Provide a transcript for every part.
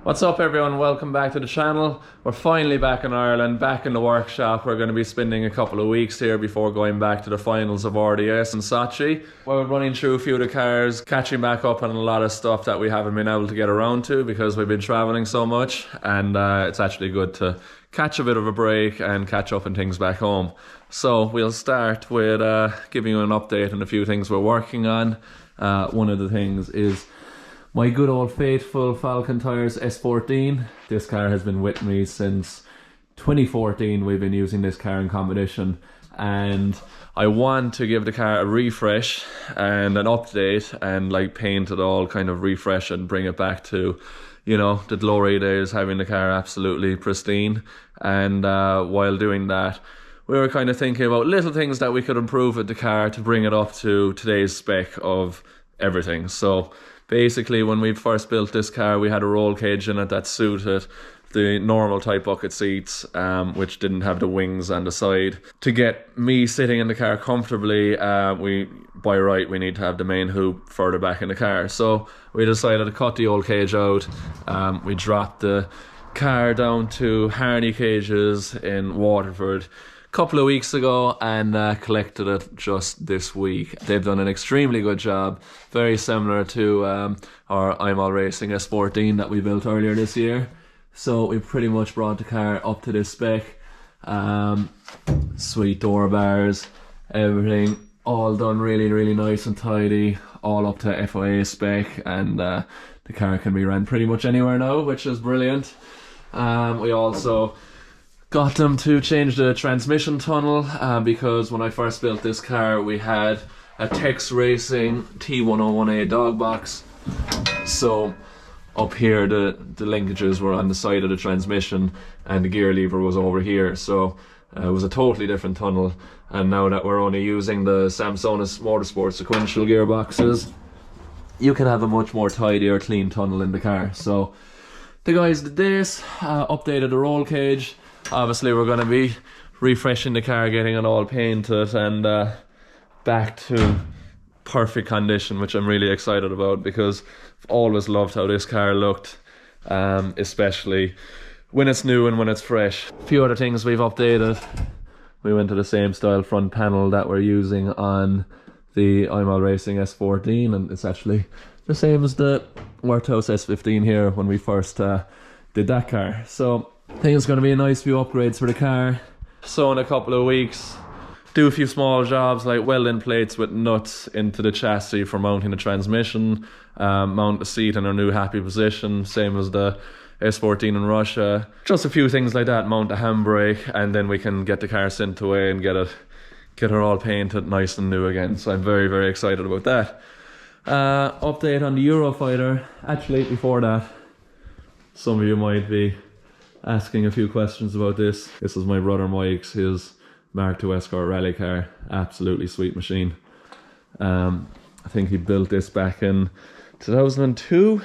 What's up everyone, welcome back to the channel. We're finally back in Ireland, back in the workshop. We're going to be spending a couple of weeks here before going back to the finals of RDS in Sochi. We're running through a few of the cars, catching back up on a lot of stuff that we haven't been able to get around to because we've been traveling so much, and it's actually good to catch a bit of a break and catch up on things back home. So we'll start with giving you an update on a few things we're working on. One of the things is my good old faithful Falcon Tyres S14. This car has been with me since 2014. We've been using this car in competition, and I want to give the car a refresh and an update and like paint it all, kind of refresh and bring it back to, you know, the glory days, having the car absolutely pristine. And while doing that, we were kind of thinking about little things that we could improve with the car to bring it up to today's spec of everything. So basically, when we first built this car, we had a roll cage in it that suited the normal type bucket seats, which didn't have the wings on the side. To get me sitting in the car comfortably, by right we need to have the main hoop further back in the car. So we decided to cut the old cage out. We dropped the car down to Harney cages in Waterford couple of weeks ago and collected it just this week. They've done an extremely good job, very similar to our I'm All Racing S14 that we built earlier this year. So we pretty much brought the car up to this spec. Sweet door bars, everything all done really nice and tidy, all up to FIA spec, and the car can be ran pretty much anywhere now, which is brilliant. We also got them to change the transmission tunnel because when I first built this car we had a Tex Racing T101A dog box. So up here the linkages were on the side of the transmission and the gear lever was over here. So it was a totally different tunnel, and now that we're only using the Samsonite Motorsport sequential gearboxes, you can have a much more tidier, clean tunnel in the car. So the guys did this, updated the roll cage. Obviously we're going to be refreshing the car, getting it all painted and back to perfect condition, which I'm really excited about because I've always loved how this car looked, especially when it's new and when it's fresh. A few other things we've updated. We went to the same style front panel that we're using on the I'm All Racing S14, and it's actually the same as the Worthouse S15 here when we first did that car. So I think it's going to be a nice few upgrades for the car. So in a couple of weeks, do a few small jobs like welding plates with nuts into the chassis for mounting the transmission, mount the seat in our new happy position, same as the S14 in Russia. Just a few things like that, mount the handbrake, and then we can get the car sent away and get it all painted nice and new again. So I'm very excited about that. Update on the Eurofighter. Actually, before that, some of you might be asking a few questions about this. This is my brother Mike's, his Mark II Escort rally car. Absolutely sweet machine. I think he built this back in 2002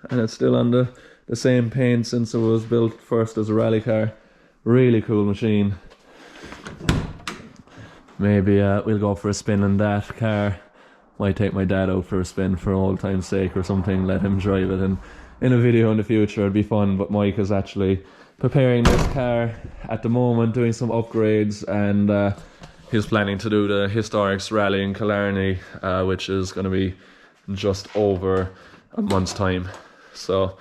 and it's still on the same paint since it was built first as a rally car. Really cool machine. Maybe we'll go for a spin in that car. Might take my dad out for a spin for old time's sake or something, let him drive it in a video in the future. It'd be fun. But Mike is actually preparing this car at the moment, doing some upgrades, and he's planning to do the Historics Rally in Killarney, which is going to be just over a month's time. So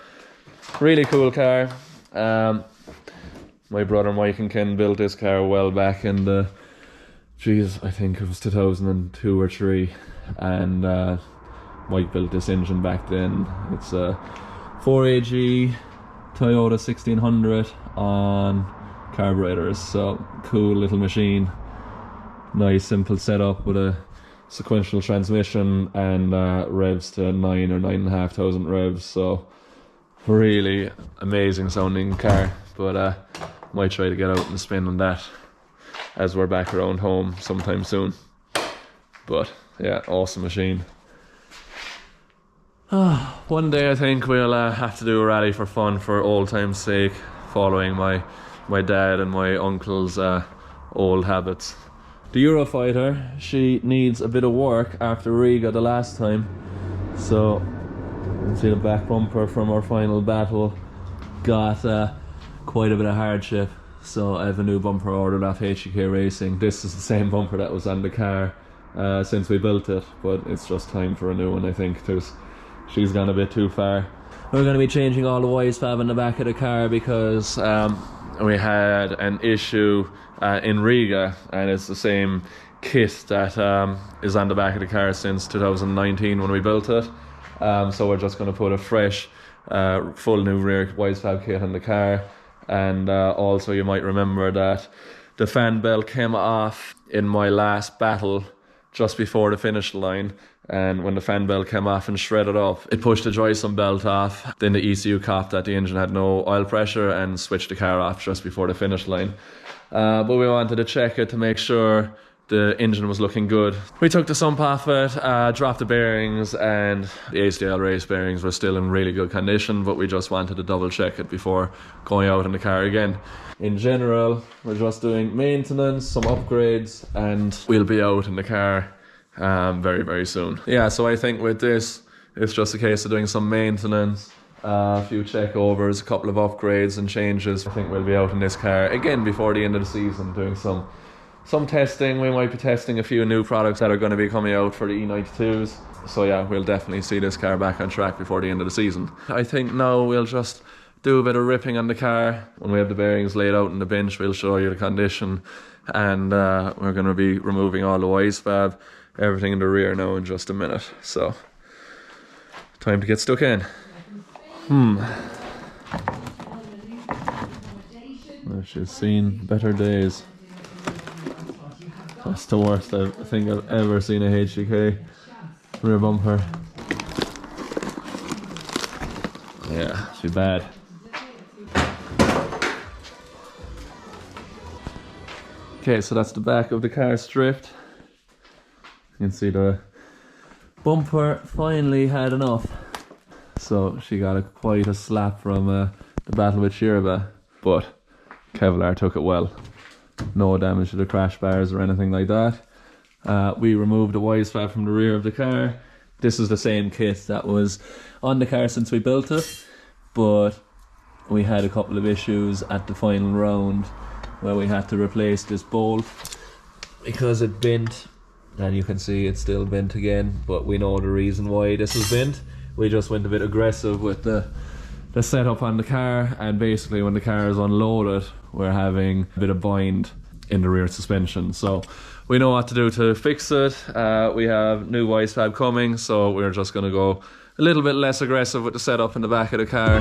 really cool car. My brother Mike and Ken built this car well back in the, I think it was 2002 or 3, and Mike built this engine back then. It's a 4AG Toyota 1600 on carburetors, so cool little machine. Nice simple setup with a sequential transmission and revs to 9,000 or 9,500 revs, so really amazing sounding car. But might try to get out and spin on that as we're back around home sometime soon. But yeah, awesome machine. One day I think we'll have to do a rally for fun, for old time's sake, following my dad and my uncle's old habits. The Eurofighter, she needs a bit of work after Riga the last time. So you can see the back bumper from our final battle got quite a bit of hardship. So I have a new bumper ordered off HDK Racing. This is the same bumper that was on the car since we built it, but it's just time for a new one, I think. She's gone a bit too far. We're going to be changing all the Wisefab in the back of the car because we had an issue in Riga, and it's the same kit that is on the back of the car since 2019 when we built it. So we're just going to put a fresh full new rear Wisefab kit on the car. And also you might remember that the fan belt came off in my last battle just before the finish line, and when the fan belt came off and shredded up, it pushed the Joyson belt off. Then the ECU copped that the engine had no oil pressure and switched the car off just before the finish line. But we wanted to check it to make sure the engine was looking good. We took the sump off it, dropped the bearings, and the ACL race bearings were still in really good condition, but we just wanted to double check it before going out in the car again. In general, we're just doing maintenance, some upgrades, and we'll be out in the car very, very soon. Yeah, so I think with this, it's just a case of doing some maintenance, a few checkovers, a couple of upgrades and changes. I think we'll be out in this car again before the end of the season doing some testing. We might be testing a few new products that are going to be coming out for the E92s. So yeah, we'll definitely see this car back on track before the end of the season. I think now we'll just do a bit of ripping on the car. When we have the bearings laid out on the bench, we'll show you the condition, and we're going to be removing all the Wisefab, everything in the rear now in just a minute. So time to get stuck in. She's seen better days. That's the worst I think I've ever seen a HDK rear bumper. Yeah, too bad. Okay, so that's the back of the car stripped. You can see the bumper finally had enough. So she got quite a slap from the battle with Shirba, but Kevlar took it well. No damage to the crash bars or anything like that. We removed the Wisefab from the rear of the car. This is the same kit that was on the car since we built it, but we had a couple of issues at the final round where we had to replace this bolt because it bent, and you can see it's still bent again, but we know the reason why this was bent. We just went a bit aggressive with the setup on the car, and basically when the car is unloaded we're having a bit of bind in the rear suspension. So we know what to do to fix it. We have new Wisefab coming, so we're just going to go a little bit less aggressive with the setup in the back of the car.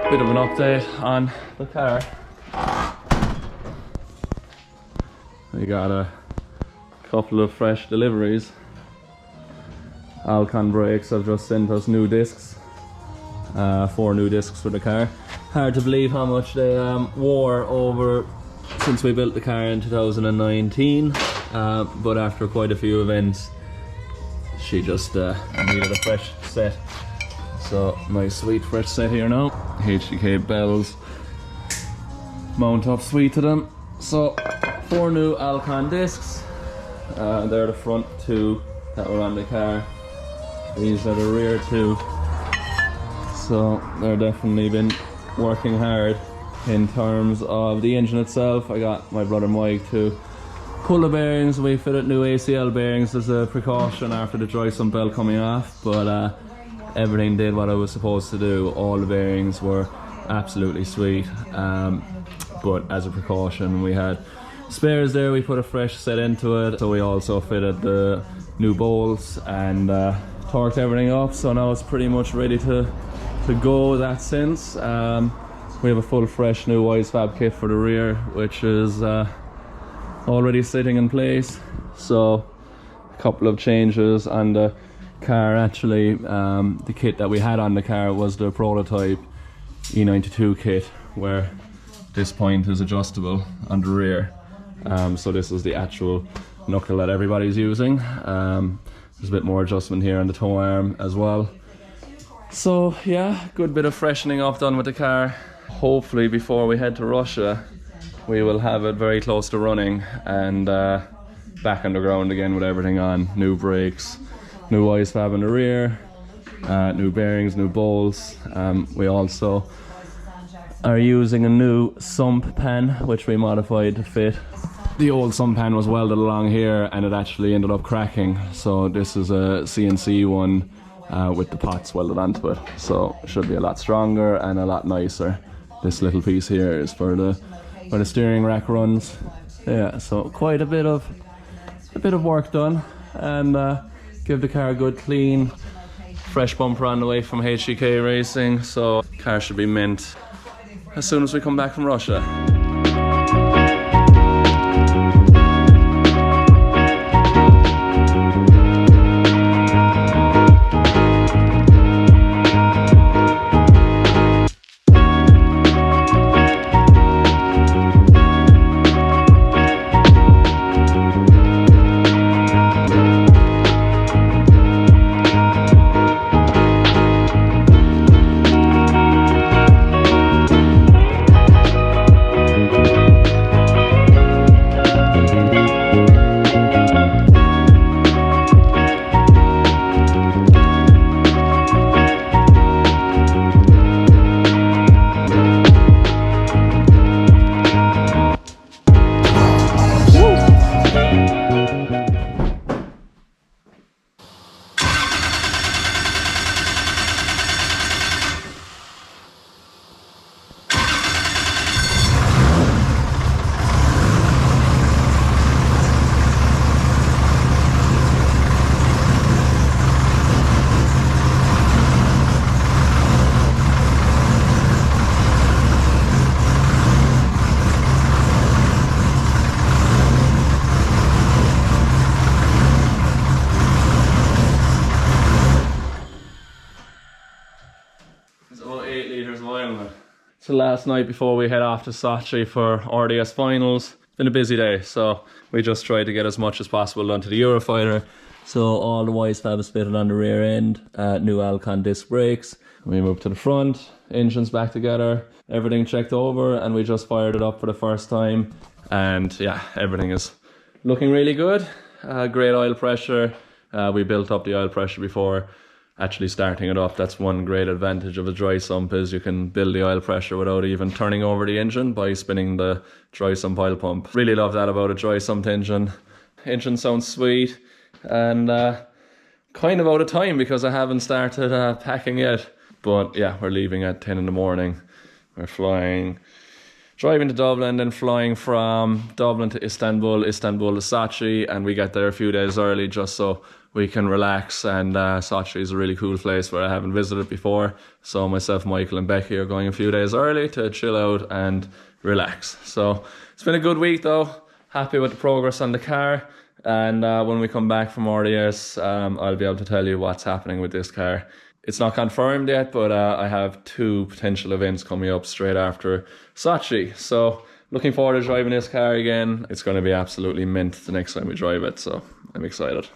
Bit of an update on the car. We got a couple of fresh deliveries. Alcon Brakes have just sent us new discs, 4 new discs for the car. Hard to believe how much they wore over since we built the car in 2019, but after quite a few events she just needed a fresh set. So nice sweet fresh set here now. HDK bells mount up sweet to them. So 4 new Alcon discs. They're the front 2 that were on the car. These are the rear 2. So they're definitely been working hard in terms of the engine itself. I got my brother Mike to pull the bearings. We fitted new ACL bearings as a precaution after the Joyson belt coming off, but everything did what I was supposed to do. All the bearings were absolutely sweet, but as a precaution we had spares there. We put a fresh set into it, so we also fitted the new bolts and torqued everything up, so now it's pretty much ready to go that sense. We have a full fresh new Wisefab kit for the rear, which is already sitting in place. So a couple of changes on the car. Actually, the kit that we had on the car was the prototype E92 kit, where this point is adjustable on the rear, So this is the actual knuckle that everybody's using. There's a bit more adjustment here on the toe arm as well. So yeah, good bit of freshening up done with the car. Hopefully before we head to Russia, we will have it very close to running and back on the ground again with everything on. New brakes, new IceFab in the rear, new bearings, new bolts. We also are using a new sump pan, which we modified to fit. The old sump pan was welded along here and it actually ended up cracking. So this is a CNC one with the pots welded onto it. So it should be a lot stronger and a lot nicer. This little piece here is for the where the steering rack runs. Yeah, so quite a bit of work done, and give the car a good clean, fresh bumper on the way from HGK Racing. So car should be mint as soon as we come back from Russia. So last night before we head off to Sochi for RDS finals, it's been a busy day, so we just tried to get as much as possible done to the Eurofighter. So all the IceFab is fitted on the rear end, new Alcon disc brakes. We moved to the front, engines back together, everything checked over, and we just fired it up for the first time. And yeah, everything is looking really good. Great oil pressure. We built up the oil pressure before actually starting it up. That's one great advantage of a dry sump, is you can build the oil pressure without even turning over the engine by spinning the dry sump oil pump. Really love that about a dry sump engine. Engine sounds sweet, and kind of out of time because I haven't started packing yet. But yeah, we're leaving at 10 in the morning. We're driving to Dublin, then flying from Dublin to Istanbul, Istanbul to Sochi, and we get there a few days early just so we can relax. And Sochi is a really cool place where I haven't visited before. So myself, Michael and Becky are going a few days early to chill out and relax. So it's been a good week though. Happy with the progress on the car. And when we come back from RDS, I'll be able to tell you what's happening with this car. It's not confirmed yet, but I have 2 potential events coming up straight after Sochi. So looking forward to driving this car again. It's going to be absolutely mint the next time we drive it. So I'm excited.